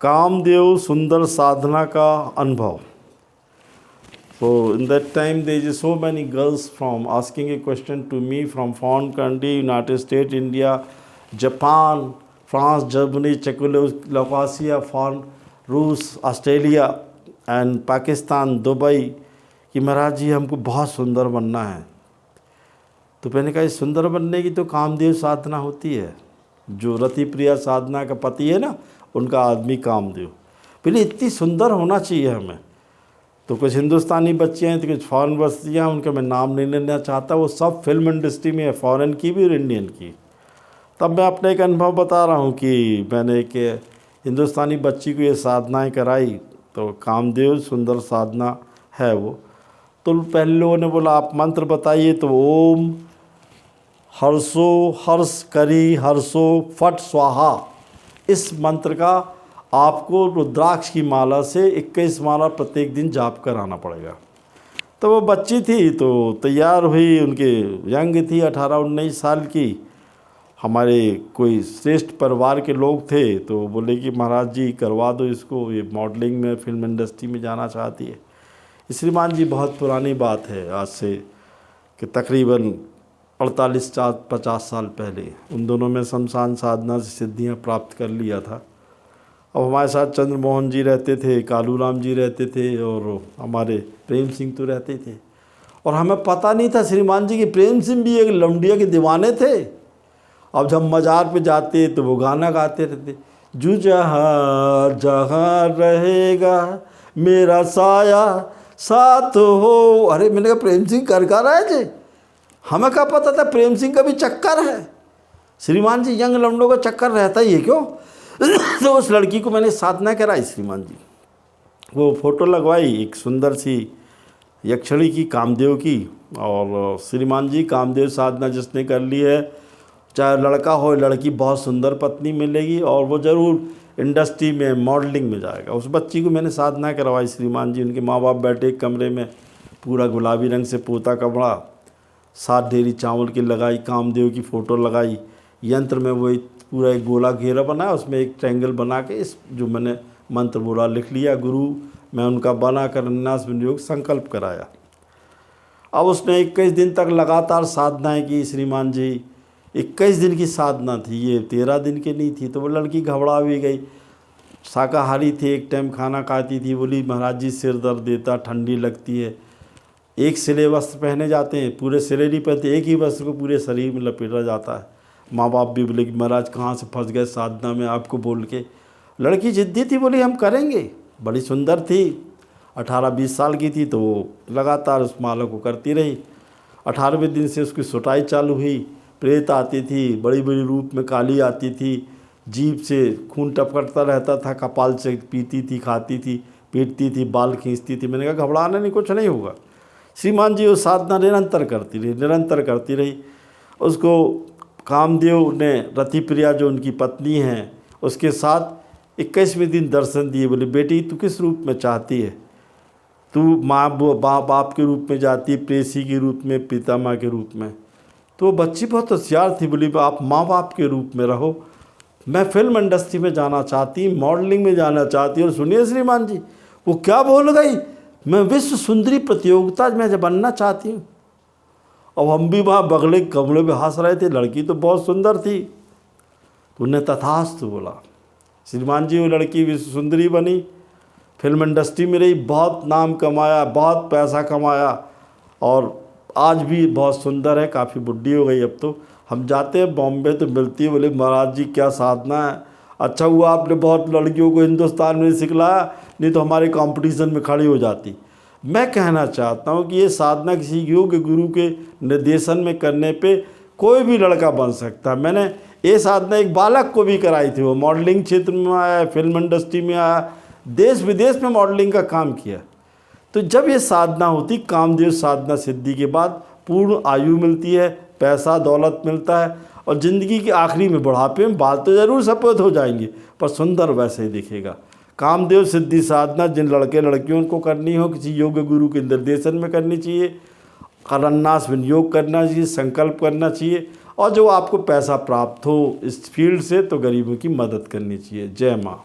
कामदेव सुंदर साधना का अनुभव. So in that time there is so many girls from asking a question to me from foreign country, United States, India, Japan, France, Germany, Czechoslovakia, foreign, रूस, Australia and Pakistan, Dubai कि महाराज जी हमको बहुत सुंदर बनना है. तो मैंने कहा इस सुंदर बनने की तो कामदेव साधना होती है. जो रति प्रिया साधना का पति है ना, उनका आदमी कामदेव. पहले इतनी सुंदर होना चाहिए हमें. तो कुछ हिंदुस्तानी बच्चे हैं तो कुछ फॉरेन बस्तियाँ, उनका मैं नाम नहीं लेना चाहता, वो सब फिल्म इंडस्ट्री में है, फॉरेन की भी और इंडियन की. तब मैं अपने एक अनुभव बता रहा हूँ कि मैंने एक हिंदुस्तानी बच्ची को ये साधनाएँ कराई. तो कामदेव सुंदर साधना है वो. तो पहले लोगों ने बोला आप मंत्र बताइए. तो ओम हर्षो हर्ष करी हर्षो फट स्वाहा, इस मंत्र का आपको रुद्राक्ष की माला से 21 माला प्रत्येक दिन जाप कराना पड़ेगा. तो वो बच्ची थी तो तैयार हुई, उनके यंग थी 18-19 साल की. हमारे कोई श्रेष्ठ परिवार के लोग थे तो बोले कि महाराज जी करवा दो इसको, ये मॉडलिंग में फिल्म इंडस्ट्री में जाना चाहती है. श्रीमान जी बहुत पुरानी बात है, आज से कि तकरीबन 48-50 साल पहले उन दोनों में शमशान साधना से सिद्धियाँ प्राप्त कर लिया था. अब हमारे साथ चंद्रमोहन जी रहते थे, कालूराम जी रहते थे और हमारे प्रेम सिंह तो रहते थे. और हमें पता नहीं था श्रीमान जी कि प्रेम सिंह भी एक लौंडिया के दीवाने थे. अब जब मज़ार पे जाते तो वो गाना गाते रहते, जू जहाँ जहाँ रहेगा मेरा साया साथ हो. अरे मैंने कहा प्रेम सिंह कर रहा है जी, हमें क्या पता था प्रेम सिंह का भी चक्कर है. श्रीमान जी यंग लौंडों का चक्कर रहता ही है क्यों. तो उस लड़की को मैंने साधना कराई श्रीमान जी. वो फ़ोटो लगवाई एक सुंदर सी यक्षिणी की, कामदेव की. और श्रीमान जी कामदेव साधना जिसने कर ली है, चाहे लड़का हो लड़की, बहुत सुंदर पत्नी मिलेगी और वो ज़रूर इंडस्ट्री में मॉडलिंग में जाएगा. उस बच्ची को मैंने साधना करवाई श्रीमान जी. उनके माँ बाप बैठे एक कमरे में, पूरा गुलाबी रंग से पोता कपड़ा, 7 ढेरी चावल की लगाई, कामदेव की फ़ोटो लगाई. यंत्र में वो पूरा एक गोला घेरा बनाया, उसमें एक ट्रायंगल बना के इस जो मैंने मंत्र बोला लिख लिया. गुरु मैं उनका बना कर अन्नास विनियोग संकल्प कराया. अब उसने 21 दिन तक लगातार साधनाएं की श्रीमान जी. 21 दिन की साधना थी, ये 13 दिन की नहीं थी. तो वो लड़की घबरा भी गई. शाकाहारी थी, एक टाइम खाना खाती थी. बोली महाराज जी सिर दर्द देता, ठंडी लगती है. एक सिले वस्त्र पहने जाते हैं, पूरे सिले नहीं पहनते, एक ही वस्त्र को पूरे शरीर में लपेटा जाता है. माँ बाप भी बोले कि महाराज कहाँ से फंस गए साधना में आपको बोल के. लड़की जिद्दी थी, बोली हम करेंगे. बड़ी सुंदर थी, 18-20 साल की थी. तो वो लगातार उस माला को करती रही. 18वें दिन से उसकी सुटाई चालू हुई. प्रेत आती थी, बड़ी बड़ी रूप में काली आती थी, जीभ से खून टपकता रहता था, कपाल से पीती थी, खाती थी, पीटती थी, बाल खींचती थी. मैंने कहा घबराना नहीं, कुछ नहीं होगा. श्रीमान जी वो साधना निरंतर करती रही. उसको कामदेव ने रति प्रिया जो उनकी पत्नी हैं उसके साथ 21वें दिन दर्शन दिए. बोले बेटी तू किस रूप में चाहती है, तू माँ बाप के रूप में जाती है, प्रेसी के रूप में, पिता माँ के रूप में. तो वो बच्ची बहुत होशियार थी. बोली आप माँ बाप के रूप में रहो, मैं फिल्म इंडस्ट्री में जाना चाहती, मॉडलिंग में जाना चाहती. और सुनिए श्रीमान जी वो क्या बोल गई, मैं विश्व सुंदरी प्रतियोगिता में बनना चाहती हूँ. अब हम भी वहाँ बगले कमरे में हंस रहे थे. लड़की तो बहुत सुंदर थी. तो उन्हें तथास्तु बोला. श्रीमान जी वो लड़की विश्व सुंदरी बनी, फिल्म इंडस्ट्री में रही, बहुत नाम कमाया, बहुत पैसा कमाया और आज भी बहुत सुंदर है. काफ़ी बुढ़ी हो गई अब तो. हम जाते हैं बॉम्बे तो मिलती है, बोले महाराज जी क्या साधना है, अच्छा हुआ आपने बहुत लड़कियों को हिंदुस्तान में सिखलाया, नहीं तो हमारे कंपटीशन में खड़ी हो जाती. मैं कहना चाहता हूँ कि ये साधना किसी योग्य गुरु के निर्देशन में करने पे कोई भी लड़का बन सकता है. मैंने ये साधना एक बालक को भी कराई थी. वो मॉडलिंग क्षेत्र में आया, फिल्म इंडस्ट्री में आया, देश विदेश में मॉडलिंग का काम किया. तो जब ये साधना होती, कामदेव साधना सिद्धि के बाद पूर्ण आयु मिलती है, पैसा दौलत मिलता है और ज़िंदगी के आखिरी में बुढ़ापे में बाल तो ज़रूर सफ़ेद हो जाएंगे पर सुंदर वैसे ही दिखेगा. कामदेव सिद्धि साधना जिन लड़के लड़कियों को करनी हो, किसी योग्य गुरु के निर्देशन में करनी चाहिए, करन्नास विनियोग करना चाहिए, संकल्प करना चाहिए. और जो आपको पैसा प्राप्त हो इस फील्ड से तो गरीबों की मदद करनी चाहिए. जय माँ.